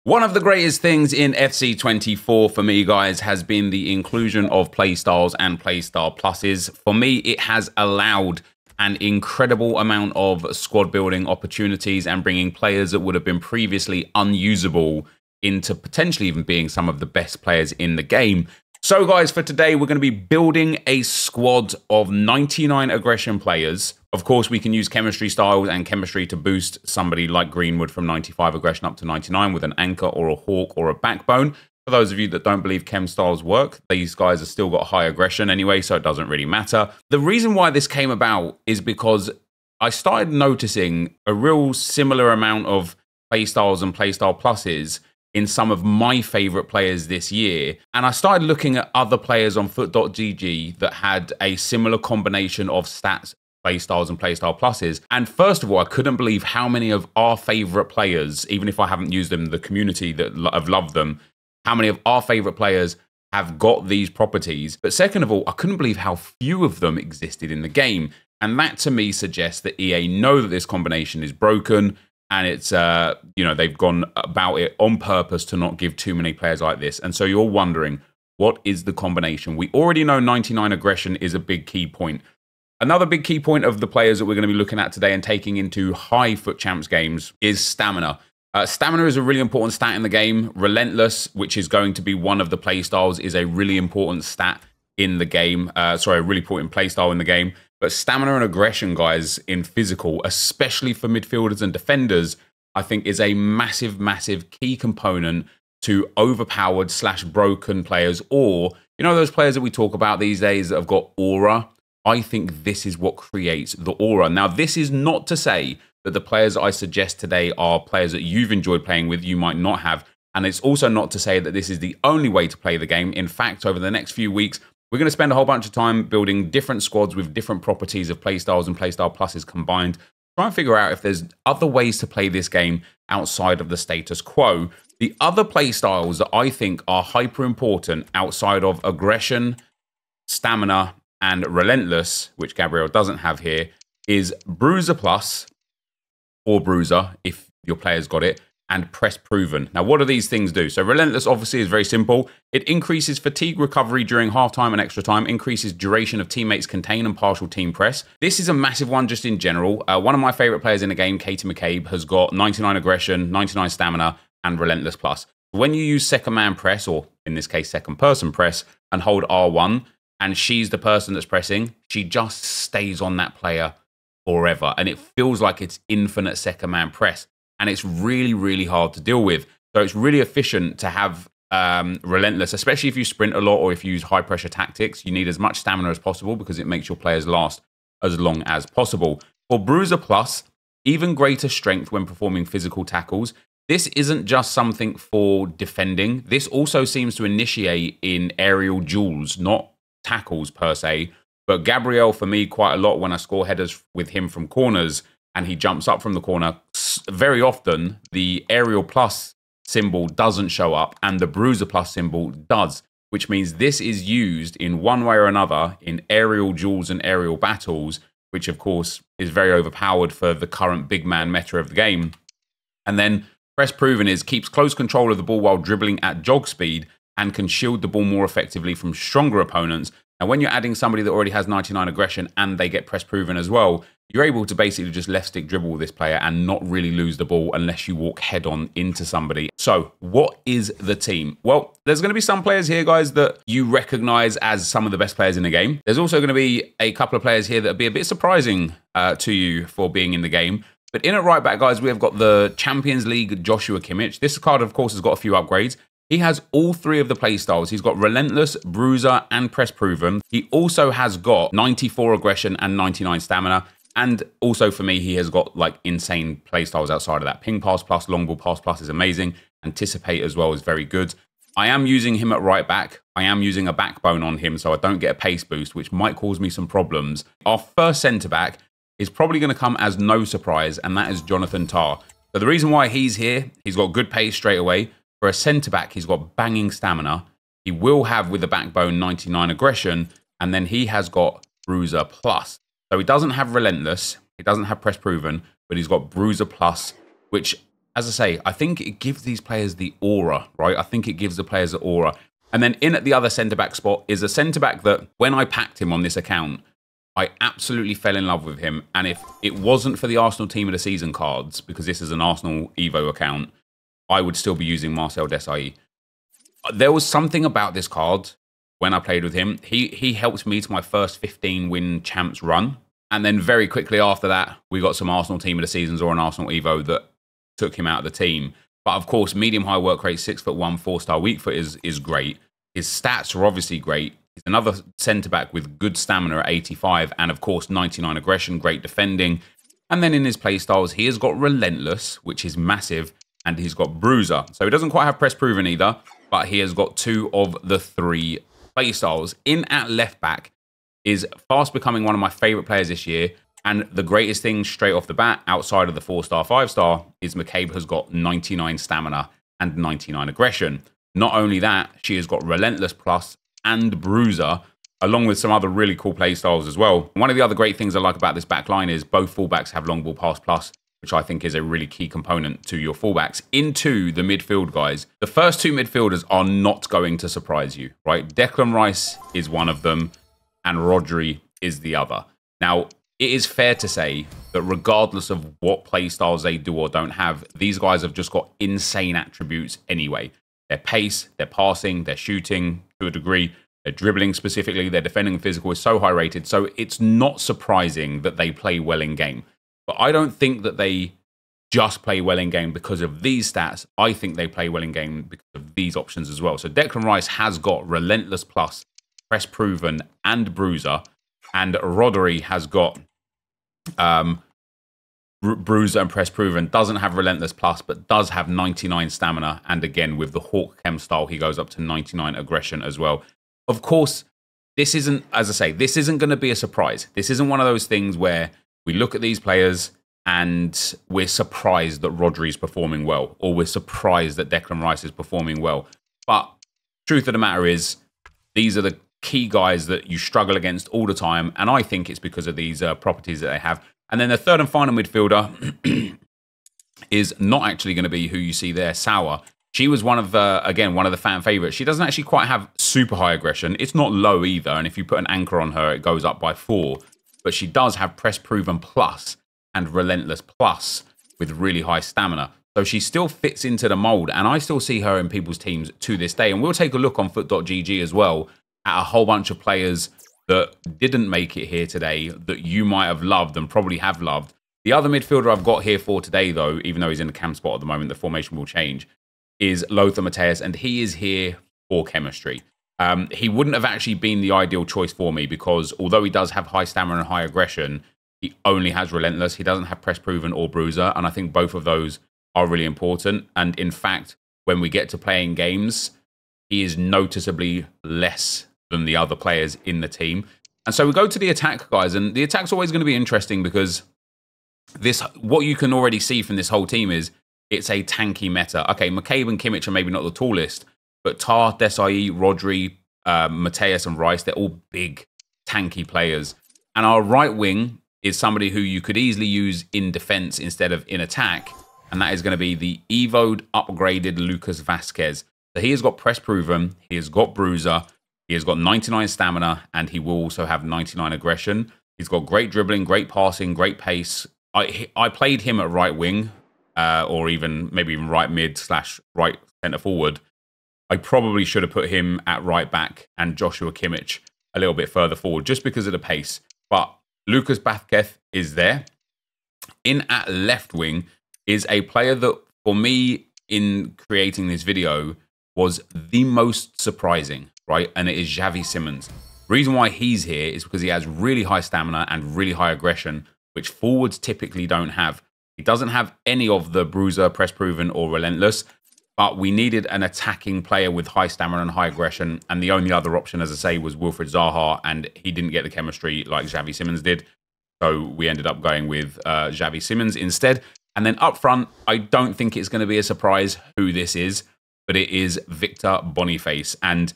One of the greatest things in FC24 for me, guys, has been the inclusion of playstyles and playstyle pluses. For me, it has allowed an incredible amount of squad building opportunities and bringing players that would have been previously unusable into potentially even being some of the best players in the game. So guys, for today, we're going to be building a squad of 99 aggression players. Of course, we can use chemistry styles and chemistry to boost somebody like Greenwood from 95 aggression up to 99 with an anchor or a hawk or a backbone. For those of you that don't believe chem styles work, these guys have still got high aggression anyway, so it doesn't really matter. The reason why this came about is because I started noticing a real similar amount of playstyles and playstyle pluses in some of my favorite players this year. And I started looking at other players on FUT.gg that had a similar combination of stats, playstyles and playstyle pluses. And first of all, I couldn't believe how many of our favorite players, even if I haven't used them, the community that have loved them, how many of our favorite players have got these properties. But second of all, I couldn't believe how few of them existed in the game. And that to me suggests that EA know that this combination is broken. And it's, you know, they've gone about it on purpose to not give too many players like this. And so you're wondering, what is the combination? We already know 99 aggression is a big key point. Another big key point of the players that we're going to be looking at today and taking into high FUT Champs games is stamina. Stamina is a really important stat in the game. Relentless, which is going to be one of the play styles, is a really important stat in the game. Sorry, a really important play style in the game. But stamina and aggression, guys, in physical, especially for midfielders and defenders, I think is a massive, massive key component to overpowered / broken players, or, you know, those players that we talk about these days that have got aura. I think this is what creates the aura. Now, this is not to say that the players I suggest today are players that you've enjoyed playing with, you might not have. And it's also not to say that this is the only way to play the game. In fact, over the next few weeks, we're going to spend a whole bunch of time building different squads with different properties of playstyles and playstyle pluses combined. Try and figure out if there's other ways to play this game outside of the status quo. The other playstyles that I think are hyper important outside of aggression, stamina, and relentless, which Gabriel doesn't have here, is Bruiser Plus, or Bruiser, if your player's got it, and Press Proven. Now, what do these things do? So Relentless obviously is very simple. It increases fatigue recovery during halftime and extra time, increases duration of teammates contain and partial team press. This is a massive one just in general. One of my favorite players in the game, Katie McCabe, has got 99 aggression, 99 stamina, and Relentless Plus. When you use second man press, or in this case, second person press, and hold R1, and she's the person that's pressing, she just stays on that player forever. And it feels like it's infinite second man press. And it's really, really hard to deal with. So it's really efficient to have Relentless, especially if you sprint a lot or if you use high pressure tactics. You need as much stamina as possible because it makes your players last as long as possible. For Bruiser Plus, even greater strength when performing physical tackles. This isn't just something for defending. This also seems to initiate in aerial duels, not tackles per se. But Gabriel, for me, quite a lot when I score headers with him from corners and he jumps up from the corner, very often the aerial plus symbol doesn't show up and the Bruiser Plus symbol does, which means this is used in one way or another in aerial duels and aerial battles, which of course is very overpowered for the current big man meta of the game. And then Press Proven is keeps close control of the ball while dribbling at jog speed and can shield the ball more effectively from stronger opponents. And when you're adding somebody that already has 99 aggression and they get Press Proven as well, you're able to basically just left stick dribble this player and not really lose the ball unless you walk head on into somebody. So what is the team? Well, there's going to be some players here, guys, that you recognize as some of the best players in the game. There's also going to be a couple of players here that will be a bit surprising to you for being in the game. But in at right back, guys, we have got the Champions League Joshua Kimmich. This card, of course, has got a few upgrades. He has all three of the playstyles. He's got Relentless, Bruiser, and Press Proven. He also has got 94 aggression and 99 stamina. And also for me, he has got like insane playstyles outside of that. Ping Pass Plus, Long Ball Pass Plus is amazing. Anticipate as well is very good. I am using him at right back. I am using a backbone on him so I don't get a pace boost, which might cause me some problems. Our first centre back is probably going to come as no surprise, and that is Jonathan Tah. So the reason why he's here, he's got good pace straight away. For a centre-back, he's got banging stamina. He will have, with the backbone, 99 aggression, and then he has got Bruiser Plus. So he doesn't have Relentless, he doesn't have Press Proven, but he's got Bruiser Plus, which as I say, I think it gives these players the aura, right? I think it gives the players the aura. And then in at the other centre-back spot is a centre-back that when I packed him on this account, I absolutely fell in love with him. And if it wasn't for the Arsenal Team of the Season cards, because this is an Arsenal Evo account, I would still be using Marcel Desailly. There was something about this card when I played with him. He helped me to my first 15-win champs run. And then very quickly after that, we got some Arsenal Team of the Seasons or an Arsenal Evo that took him out of the team. But of course, medium-high work rate, 6'1", 4-star weak foot is great. His stats are obviously great. He's another centre-back with good stamina at 85 and, of course, 99 aggression, great defending. And then in his playstyles, he has got Relentless, which is massive, and he's got Bruiser. So he doesn't quite have Press Proven either, but he has got 2 of the 3 playstyles. In at left-back is fast becoming one of my favourite players this year. And the greatest thing straight off the bat, outside of the 4-star, 5-star, is McCabe has got 99 stamina and 99 aggression. Not only that, she has got Relentless Plus and Bruiser, along with some other really cool playstyles as well. One of the other great things I like about this back line is both fullbacks have long ball pass plus, which I think is a really key component to your fullbacks. Into the midfield, guys, the first 2 midfielders are not going to surprise you, right? Declan Rice is one of them, and Rodri is the other. Now, it is fair to say that regardless of what playstyles they do or don't have, these guys have just got insane attributes anyway. Their pace, their passing, their shooting to a degree, their dribbling specifically, their defending and physical is so high rated. So it's not surprising that they play well in game. But I don't think that they just play well in game because of these stats. I think they play well in game because of these options as well. So Declan Rice has got Relentless Plus, Press Proven, and Bruiser. And Rodri has got Bruiser and Press Proven, doesn't have Relentless Plus, but does have 99 stamina. And again, with the Hawk Chem style, he goes up to 99 aggression as well. Of course, this isn't, as I say, this isn't going to be a surprise. This isn't one of those things where we look at these players and we're surprised that Rodri's performing well, or we're surprised that Declan Rice is performing well. But truth of the matter is, these are the key guys that you struggle against all the time. And I think it's because of these properties that they have. And then the third and final midfielder is not actually going to be who you see there, Sauer. She was one of, again, one of the fan favourites. She doesn't actually quite have super high aggression. It's not low either. And if you put an anchor on her, it goes up by 4. But she does have Press Proven Plus and Relentless Plus with really high stamina. So she still fits into the mould. And I still see her in people's teams to this day. And we'll take a look on FUT.gg as well at a whole bunch of players that didn't make it here today that you might have loved and probably have loved. The other midfielder I've got here for today, though, even though he's in the cam spot at the moment, the formation will change, is Lothar Matthäus, and he is here for chemistry. He wouldn't have actually been the ideal choice for me because although he does have high stamina and high aggression, he only has Relentless. He doesn't have Press Proven or Bruiser, and I think both of those are really important. And in fact, when we get to playing games, he is noticeably less than the other players in the team. And so we go to the attack, guys, and the attack's always going to be interesting because this, what you can already see from this whole team is it's a tanky meta. Okay, McCabe and Kimmich are maybe not the tallest, but Tar, Desailly, Rodri, Matthäus and Rice, they're all big, tanky players. And our right wing is somebody who you could easily use in defense instead of in attack, and that is going to be the Evo'd upgraded Lucas Vazquez. So he has got Press Proven, he has got Bruiser, he has got 99 stamina, and he will also have 99 aggression. He's got great dribbling, great passing, great pace. I played him at right wing, or even maybe even right mid / right centre forward. I probably should have put him at right back and Joshua Kimmich a little bit further forward just because of the pace. But Lucas Vazquez is there. In at left wing is a player that, for me, in creating this video, was the most surprising, right? And it is Xavi Simons. The reason why he's here is because he has really high stamina and really high aggression, which forwards typically don't have. He doesn't have any of the Bruiser, Press Proven, or Relentless, but we needed an attacking player with high stamina and high aggression, and the only other option, as I say, was Wilfried Zaha, and he didn't get the chemistry like Xavi Simons did, so we ended up going with Xavi Simons instead. And then up front, I don't think it's going to be a surprise who this is, but it is Victor Boniface. And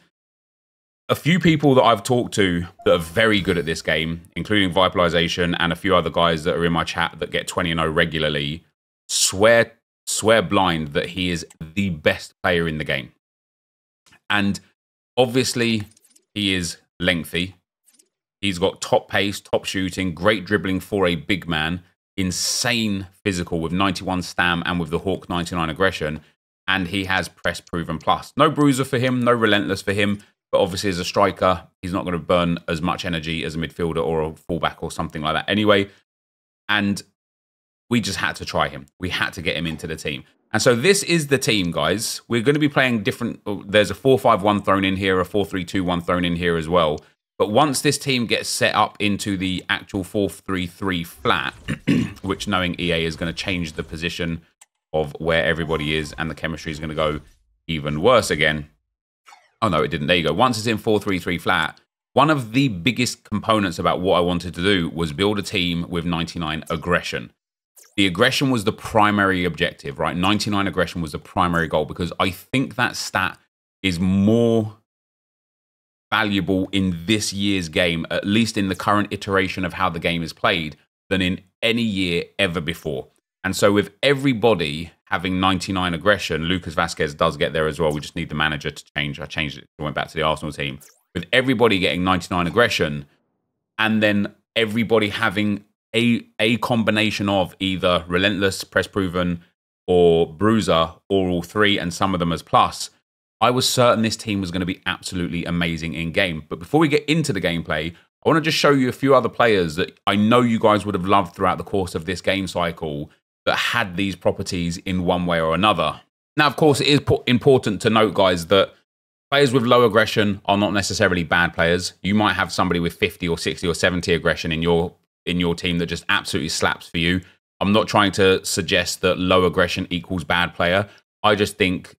a few people that I've talked to that are very good at this game, including Vipalization and a few other guys that are in my chat that get 20-0 regularly, swear swear blind that he is the best player in the game. And obviously, he is lengthy. He's got top pace, top shooting, great dribbling for a big man, insane physical with 91 stam and with the Hawk 99 aggression. And he has press proven plus. No bruiser for him, no relentless for him. But obviously, as a striker, he's not going to burn as much energy as a midfielder or a fullback or something like that anyway. And we just had to try him. We had to get him into the team. And so this is the team, guys. We're going to be playing different. There's a 4-5-1 thrown in here, a 4-3-2-1 thrown in here as well. But once this team gets set up into the actual 4-3-3 flat, which knowing EA is going to change the position of where everybody is and the chemistry is going to go even worse again. Oh, no, it didn't. There you go. Once it's in 4-3-3 flat, one of the biggest components about what I wanted to do was build a team with 99 aggression. The aggression was the primary objective, right? 99 aggression was the primary goal because I think that stat is more valuable in this year's game, at least in the current iteration of how the game is played, than in any year ever before. And so with everybody having 99 aggression, Lucas Vazquez does get there as well. We just need the manager to change. I changed it. I went back to the Arsenal team. With everybody getting 99 aggression, and then everybody having a combination of either relentless, press proven, or bruiser, or all three, and some of them as plus, I was certain this team was going to be absolutely amazing in game. But before we get into the gameplay, I want to just show you a few other players that I know you guys would have loved throughout the course of this game cycle that had these properties in one way or another. Now, of course, it is important to note, guys, that players with low aggression are not necessarily bad players. You might have somebody with 50 or 60 or 70 aggression in your team that just absolutely slaps for you. I'm not trying to suggest that low aggression equals bad player. I just think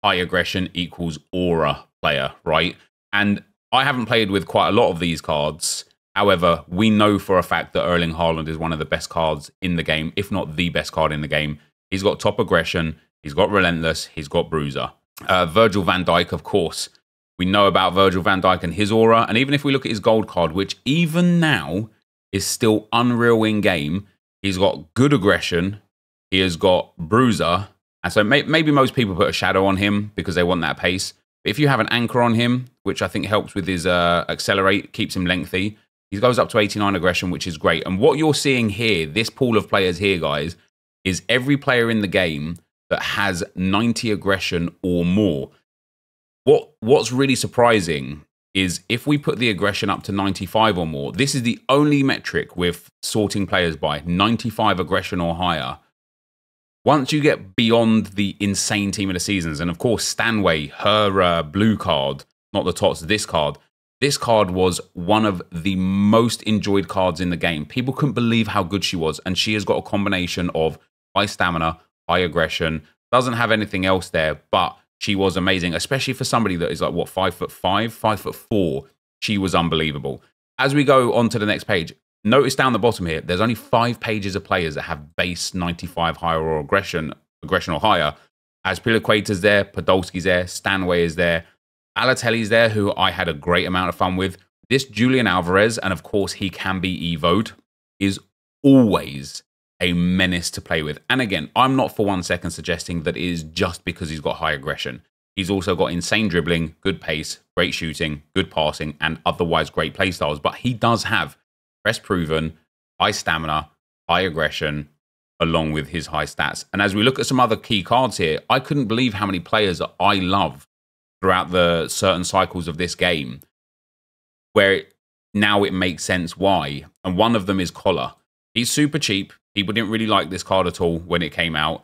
high aggression equals aura player, right? And I haven't played with quite a lot of these cards. However, we know for a fact that Erling Haaland is one of the best cards in the game, if not the best card in the game. He's got top aggression, he's got relentless, he's got bruiser. Virgil van Dijk, of course. We know about Virgil van Dijk and his aura. And even if we look at his gold card, which even now is still unreal in game, he's got good aggression, he has got bruiser. And so maybe most people put a shadow on him because they want that pace. But if you have an anchor on him, which I think helps with his accelerate, keeps him lengthy, he goes up to 89 aggression, which is great. And what you're seeing here, this pool of players here, guys, is every player in the game that has 90 aggression or more. What's really surprising is if we put the aggression up to 95 or more, this is the only metric with sorting players by 95 aggression or higher. Once you get beyond the insane team of the seasons, and of course, Stanway, her blue card, not the tots, this card was one of the most enjoyed cards in the game. People couldn't believe how good she was, and she has got a combination of high stamina, high aggression, doesn't have anything else there, but she was amazing, especially for somebody that is like, what, 5'5", 5'4". She was unbelievable. As we go on to the next page, notice down the bottom here, there's only 5 pages of players that have base 95 higher or aggression or higher. Azpilicueta's there, Podolski's there, Stanway is there, Balotelli's there, who I had a great amount of fun with. This Julian Alvarez, and of course he can be evoed, is always a menace to play with. And again, I'm not for 1 second suggesting that it is just because he's got high aggression. He's also got insane dribbling, good pace, great shooting, good passing, and otherwise great play styles. But he does have press proven, high stamina, high aggression, along with his high stats. And as we look at some other key cards here, I couldn't believe how many players that I love throughout the certain cycles of this game, where now it makes sense why. And one of them is Collar. He's super cheap. People didn't really like this card at all when it came out.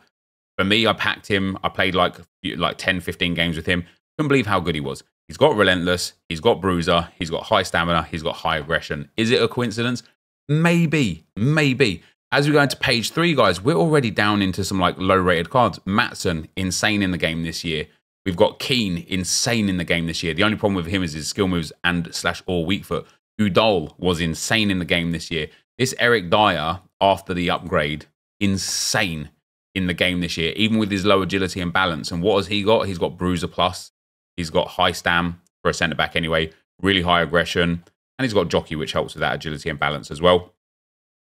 For me, I packed him. I played like 10, 15 games with him. Couldn't believe how good he was. He's got relentless. He's got bruiser. He's got high stamina. He's got high aggression. Is it a coincidence? Maybe. Maybe. As we go into page 3, guys, we're already down into some like low-rated cards. Matson, insane in the game this year. We've got Keane, insane in the game this year. The only problem with him is his skill moves and / or weak foot. Udall was insane in the game this year. This Eric Dyer, after the upgrade, insane in the game this year, even with his low agility and balance. And what has he got? He's got Bruiser Plus. He's got high stam for a centre-back anyway, really high aggression. And he's got Jockey, which helps with that agility and balance as well.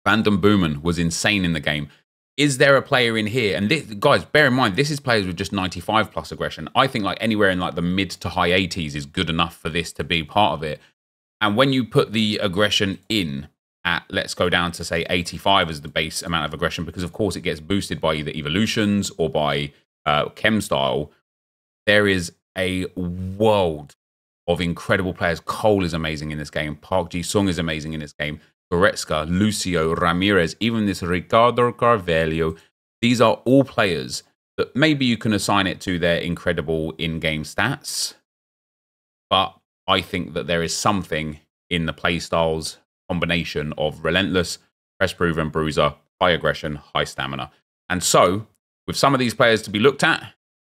Van den Boomen was insane in the game. is there a player in here? And this, guys, bear in mind, this is players with just 95 plus aggression. I think like anywhere in like the mid to high 80s is good enough for this to be part of it. And when you put the aggression in at, let's go down to say 85 as the base amount of aggression, because of course it gets boosted by either evolutions or by chem style, there is a world of incredible players. Cole is amazing in this game. Park Ji-sung is amazing in this game. Goretzka, Lucio, Ramirez, even this Ricardo Carvalho. These are all players that maybe you can assign it to their incredible in-game stats. But I think that there is something in the playstyles combination of relentless, press-proven, bruiser, high aggression, high stamina. And so, with some of these players to be looked at,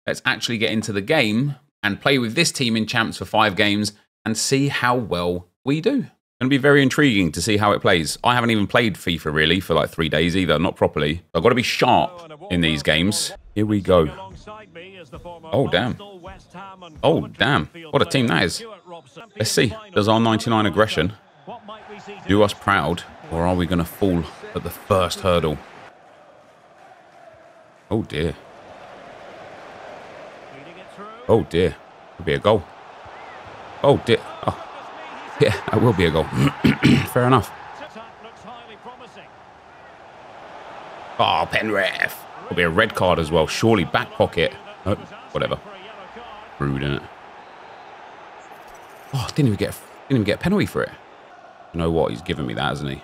let's actually get into the game and play with this team in Champs for 5 games and see how well we do. It's going to be very intriguing to see how it plays. I haven't even played FIFA really for like 3 days either, not properly. I've got to be sharp in these games. Here we go. Oh, damn. Oh, damn. What a team that is. Let's see. Does our 99 aggression do us proud, or are we going to fall at the first hurdle? Oh, dear. Oh, dear. Could be a goal. Oh, dear. Oh. Yeah, that will be a goal. Fair enough. Oh, Penrith. Could be a red card as well. Surely back pocket. Oh, whatever. Rude, innit? Oh, didn't even get a penalty for it. You know what? He's given me that, hasn't he?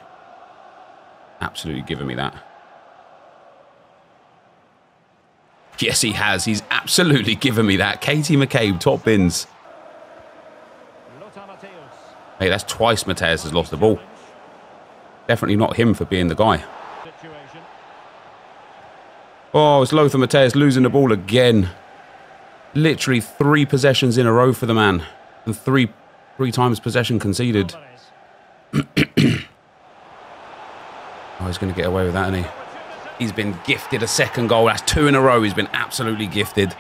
Absolutely given me that. Yes, he has. He's absolutely given me that. Katie McCabe, top bins. Hey, that's twice Mateus has lost the ball. Definitely not him for being the guy. Oh, it's Lothar Matthäus losing the ball again. Literally 3 possessions in a row for the man. And three times possession conceded. Oh, he's going to get away with that, isn't he? He's been gifted a second goal. That's 2 in a row. He's been absolutely gifted.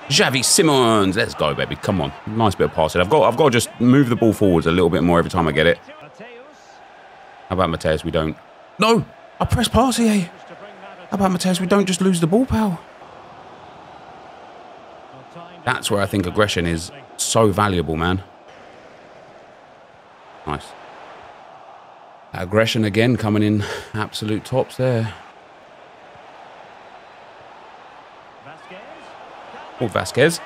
Xavi Simons. Let's go, baby. Come on. Nice bit of passing. I've got to just move the ball forwards a little bit more every time I get it. How about Mateus? We don't. No! I press pass here. How about Mateus? We don't just lose the ball, pal. That's where I think aggression is so valuable, man. Nice. Aggression again coming in absolute tops there. Oh, Vasquez.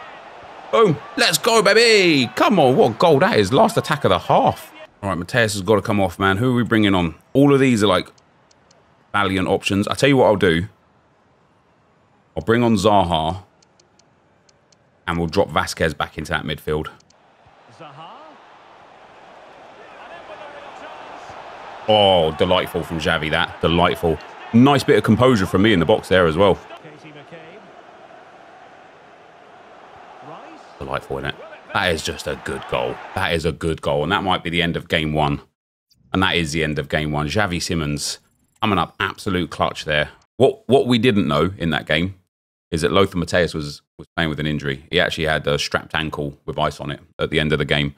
Boom. Let's go, baby. Come on. What a goal that is. Last attack of the half. All right, Mateus has got to come off, man. Who are we bringing on? All of these are like valiant options. I'll tell you what I'll do. I'll bring on Zaha. And we'll drop Vasquez back into that midfield. Oh, delightful from Xavi, that. Delightful. Nice bit of composure from me in the box there as well. Delightful, isn't it? That is just a good goal. That is a good goal. And that might be the end of game 1. And that is the end of game 1. Xavi Simons coming up absolute clutch there. What we didn't know in that game is that Lothar Matthäus was playing with an injury. He actually had a strapped ankle with ice on it at the end of the game.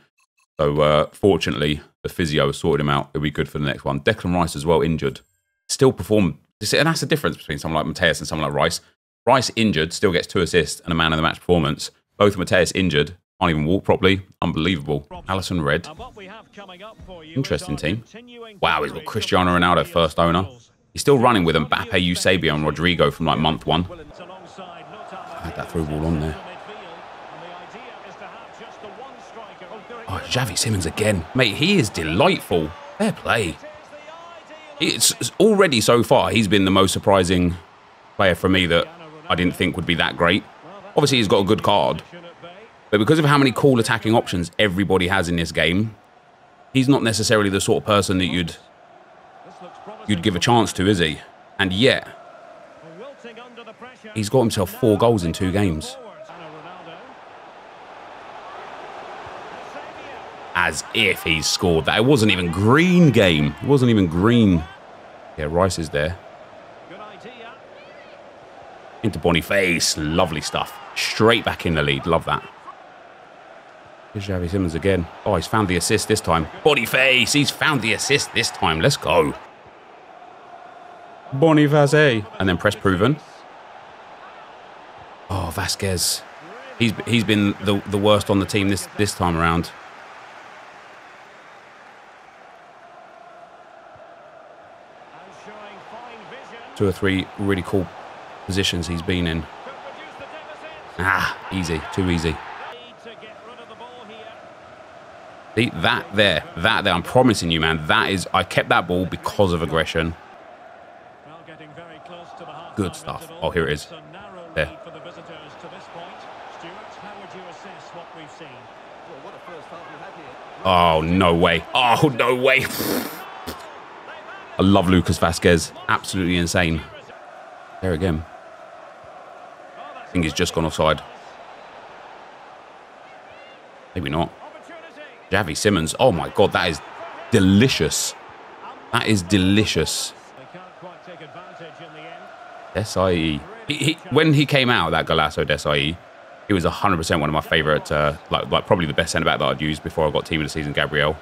So, fortunately, the physio sorted him out. It'll be good for the next one. Declan Rice as well, injured. Still performed. And that's the difference between someone like Matthäus and someone like Rice. Rice injured, still gets 2 assists and a man of the match performance. Both Matthäus injured, can't even walk properly. Unbelievable. Alisson Red. Interesting team. Wow, he's got Cristiano Ronaldo, first owner. He's still running with Mbappe, Eusebio and Rodrigo from like month 1. Had that through ball on there. Oh, Xavi Simons again. Mate, he is delightful. Fair play. It's already so far, he's been the most surprising player for me that I didn't think would be that great. Obviously, he's got a good card. But because of how many cool attacking options everybody has in this game, he's not necessarily the sort of person that you'd give a chance to, is he? And yet, he's got himself 4 goals in 2 games. As if he's scored that. It wasn't even green game. It wasn't even green. Yeah, Rice is there. Into Boniface. Lovely stuff. Straight back in the lead. Love that. Here's Xavi Simons again. Oh, he's found the assist this time. Boniface, he's found the assist this time. Let's go. Boniface. And then press proven. Oh, Vasquez. He's been the worst on the team this time around. Two or three really cool positions he's been in. Ah, easy. Too easy. See, that there. I'm promising you, man. I kept that ball because of aggression. Good stuff. Oh, here it is. There. Oh, no way. Oh, no way. I love Lucas Vasquez. Absolutely insane. There again. I think he's just gone offside. Maybe not. Xavi Simons. Oh my God, that is delicious. That is delicious. Desai. When he came out, that Golasso Desai, he was 100% one of my favourite, like probably the best centre-back that I'd used before I got team of the season, Gabriel.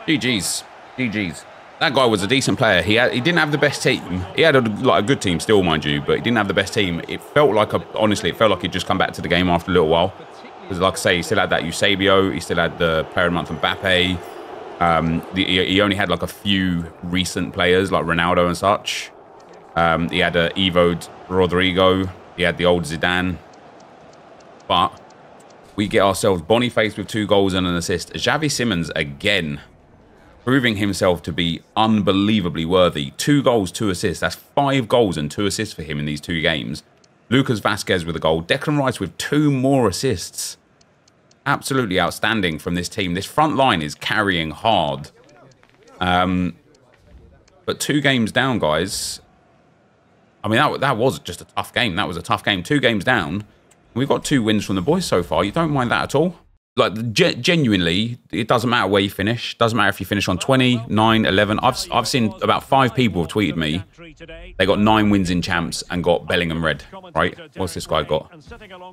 GG's. GG's. That guy was a decent player. He didn't have the best team. He had a good team still, mind you, but he didn't have the best team. It felt like, honestly, it felt like he'd just come back to the game after a little while. Because like I say, he still had that Eusebio. He still had the player of the month Mbappe. He only had like a few recent players like Ronaldo and such. He had Evo Rodrigo. He had the old Zidane. But we get ourselves Boniface with 2 goals and an assist. Xavi Simons again, proving himself to be unbelievably worthy. 2 goals, 2 assists. That's 5 goals and 2 assists for him in these 2 games. Lucas Vasquez with a goal. Declan Rice with 2 more assists. Absolutely outstanding from this team. This front line is carrying hard. But 2 games down, guys. I mean, that was just a tough game. That was a tough game. 2 games down. We've got 2 wins from the boys so far. You don't mind that at all? Like, genuinely, it doesn't matter where you finish. Doesn't matter if you finish on 20, 9, 11. I've seen about 5 people have tweeted me. They got 9 wins in champs and got Bellingham red, right? What's this guy got?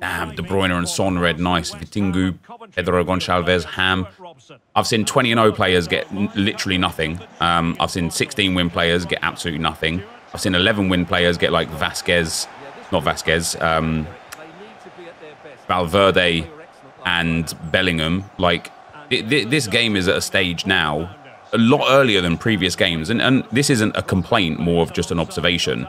Damn, De Bruyne and Son red, nice. Vitingu, Pedro Gonçalves, Ham. I've seen 20-0 players get literally nothing. I've seen 16-win players get absolutely nothing. I've seen 11-win players get like Vasquez, not Vasquez, Valverde and Bellingham. Like, this game is at a stage now a lot earlier than previous games, and this isn't a complaint, more of just an observation,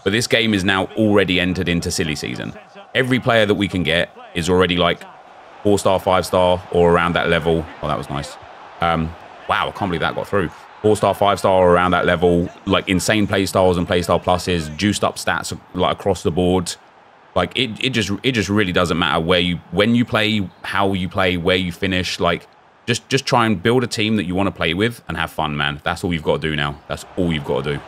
but this game is now already entered into silly season. Every player that we can get is already like 4-star, 5-star or around that level. Oh, that was nice. Wow, I can't believe that got through. 4-star, 5-star or around that level, like insane play styles and play style pluses, juiced up stats like across the board. Like, it just really doesn't matter when you play, how you play, where you finish. Like, just try and build a team that you want to play with and have fun, man. That's all you've got to do now. That's all you've got to do.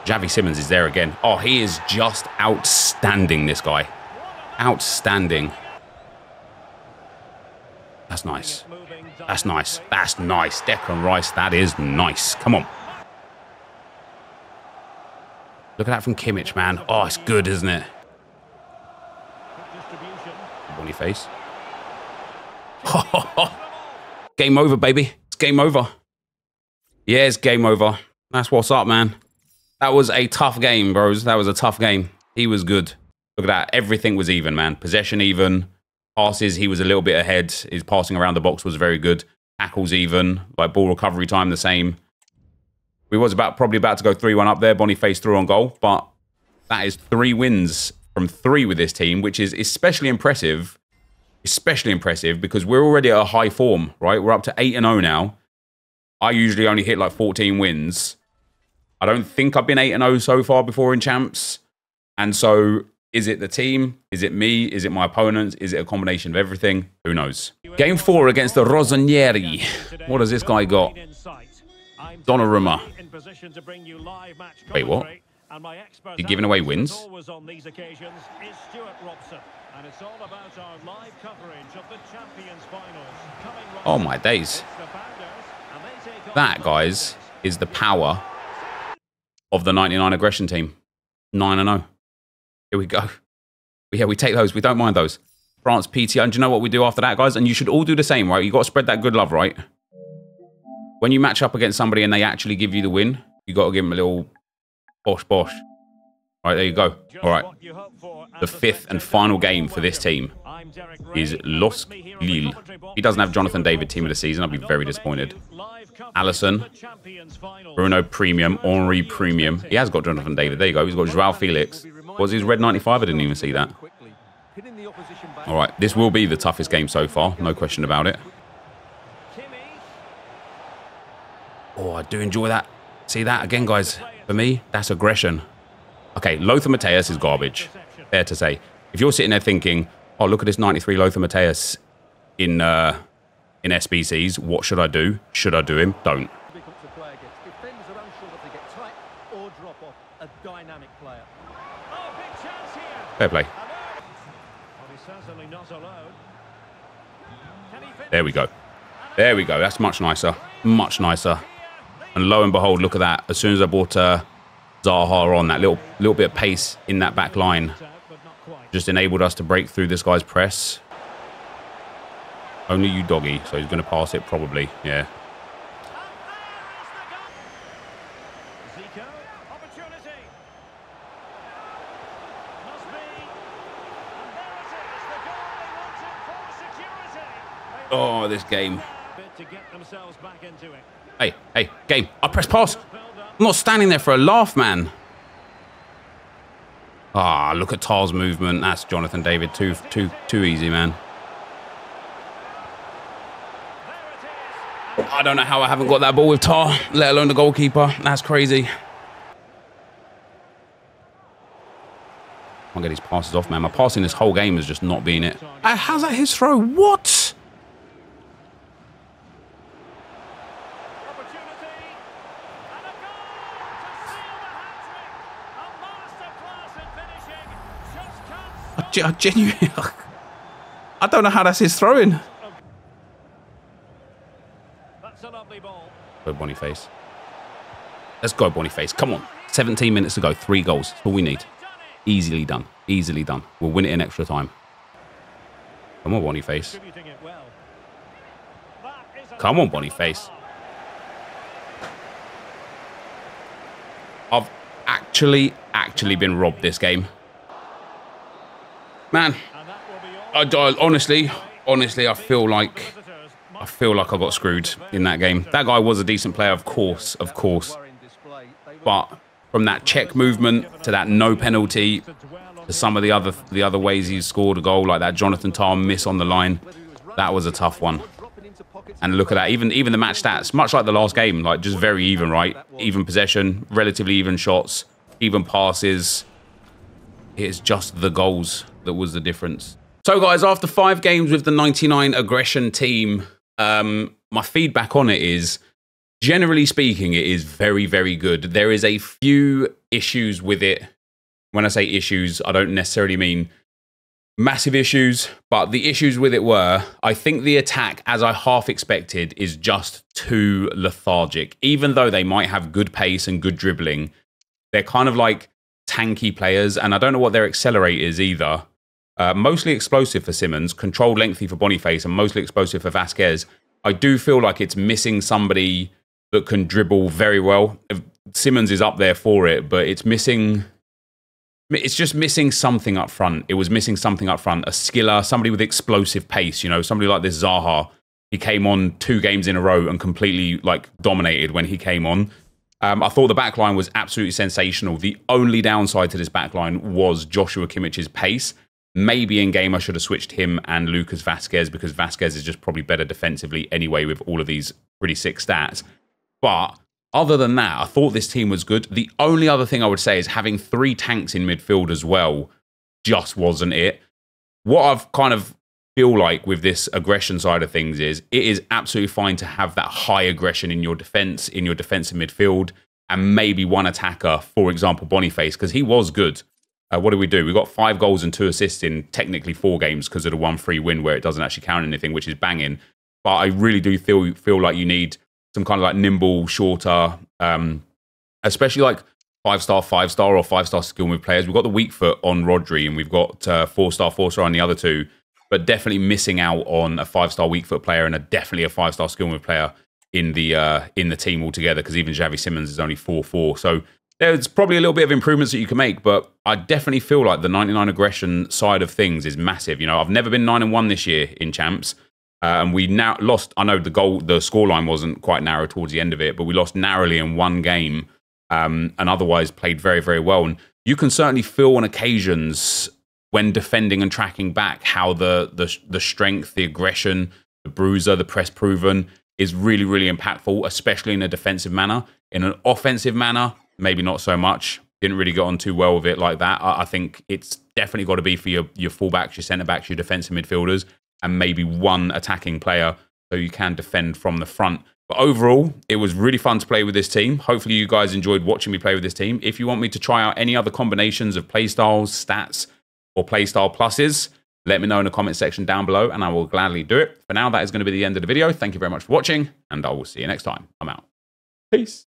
Xavi Simons is there again. Oh, he is just outstanding, this guy. Outstanding. That's nice. That's nice. That's nice. Declan Rice, that is nice. Come on. Look at that from Kimmich, man. Oh, it's good, isn't it? Boniface. Game over, baby. It's game over. Yeah, it's game over. That's what's up, man. That was a tough game, bros. That was a tough game. He was good. Look at that. Everything was even, man. Possession even. Passes, he was a little bit ahead. His passing around the box was very good. Tackles even. Like, ball recovery time the same. We was probably about to go 3-1 up there. Boniface threw on goal, but that is 3 wins from 3 with this team, which is especially impressive. Especially impressive because we're already at a high form, right? We're up to 8-0 now. I usually only hit like 14 wins. I don't think I've been 8-0 so far before in champs. And so, is it the team? Is it me? Is it my opponents? Is it a combination of everything? Who knows? Game 4 against the Rossoneri. What has this guy got? Donnarumma. Wait, what? You giving away wins? Oh my days. That, guys, is the power of the 99 aggression team. 9-0. Here we go. But yeah, we take those. We don't mind those. France, PTR. And do you know what we do after that, guys? And you should all do the same, right? You got to spread that good love, right? When you match up against somebody and they actually give you the win, you got to give them a little bosh bosh. All right, there you go. All right. The 5th and final game for this team is LOSC Lille. He doesn't have Jonathan David team of the season. I'll be very disappointed. Allison, Bruno Premium, Henri Premium. He has got Jonathan David. There you go. He's got Joao Felix. What was his red 95? I didn't even see that. All right. This will be the toughest game so far. No question about it. Oh, I do enjoy that. See that again, guys? For me, that's aggression. Okay, Lothar Matthäus is garbage. Fair to say. If you're sitting there thinking, oh, look at this 93 Lothar Matthäus in SBCs, what should I do? Should I do him? Don't. Fair play. There we go. There we go. That's much nicer. Much nicer. And lo and behold, look at that. As soon as I brought Zaha on, that little bit of pace in that back line just enabled us to break through this guy's press. Only you, doggy. So he's going to pass it probably. Yeah. Oh, this game. Hey, hey, game. I press pass. I'm not standing there for a laugh, man. Ah, look at Tar's movement. That's Jonathan David. Too easy, man. I don't know how I haven't got that ball with Tar, let alone the goalkeeper. That's crazy. I can't get his passes off, man. My passing this whole game has just not been it. How's that his throw? What? I genuinely... I don't know how that's his throwing. Go Boniface. Let's go Boniface. Come on. 17 minutes to go. 3 goals. That's all we need. Easily done. Easily done. We'll win it in extra time. Come on, Boniface. Come on, Boniface. I've actually been robbed this game. Man, I honestly, I feel like I got screwed in that game. That guy was a decent player, of course. But from that check movement to that no penalty to some of the other ways he's scored a goal, like that Jonathan Tah miss on the line, that was a tough one. And look at that, even the match stats, much like the last game, like just very even, right? Even possession, relatively even shots, even passes. It's just the goals that was the difference. So guys, after 5 games with the 99 aggression team, my feedback on it is, generally speaking, it is very, very good. There is a few issues with it. When I say issues, I don't necessarily mean massive issues, but the issues with it were, I think the attack, as I half expected, is just too lethargic. Even though they might have good pace and good dribbling, they're kind of like tanky players, and I don't know what their accelerate is either. Mostly explosive for Simmons, controlled lengthy for Boniface, and mostly explosive for Vasquez. I do feel like it's missing somebody that can dribble very well. Simmons is up there for it, but it's missing... It's just missing something up front. It was missing something up front. A skiller, somebody with explosive pace, you know, somebody like this Zaha. He came on 2 games in a row and completely, like, dominated when he came on. I thought the backline was absolutely sensational. The only downside to this backline was Joshua Kimmich's pace. Maybe in game I should have switched him and Lucas Vasquez, because Vasquez is just probably better defensively anyway with all of these pretty sick stats. But other than that, I thought this team was good. The only other thing I would say is having 3 tanks in midfield as well just wasn't it. What I've kind of feel like with this aggression side of things is it is absolutely fine to have that high aggression in your defense, in your defensive midfield, and maybe one attacker, for example, Boniface, because he was good. What did we do? We got 5 goals and 2 assists in technically 4 games because of the 1-3 win where it doesn't actually count anything, which is banging. But I really do feel like you need some kind of like nimble, shorter, especially like 5-star, 5-star, or 5-star skill move players. We've got the weak foot on Rodri, and we've got 4-star, 4-star on the other two, but definitely missing out on a 5-star weak foot player and definitely a 5-star skill move player in the team altogether, because even Xavi Simons is only 4-4. So there's probably a little bit of improvements that you can make, but I definitely feel like the 99 aggression side of things is massive. You know, I've never been 9-1 this year in champs. And we now lost. I know the scoreline wasn't quite narrow towards the end of it, but we lost narrowly in one game, and otherwise played very, very well. And you can certainly feel on occasions when defending and tracking back how the strength, the aggression, the bruiser, the press proven is really, really impactful, especially in a defensive manner. In an offensive manner, maybe not so much. Didn't really get on too well with it like that. I think it's definitely got to be for your fullbacks, your centre backs, your defensive midfielders, and maybe one attacking player so you can defend from the front. But overall, it was really fun to play with this team. Hopefully you guys enjoyed watching me play with this team. If you want me to try out any other combinations of playstyles, stats, or playstyle pluses, let me know in the comment section down below and I will gladly do it. For now, that is going to be the end of the video. Thank you very much for watching, and I will see you next time. I'm out. Peace.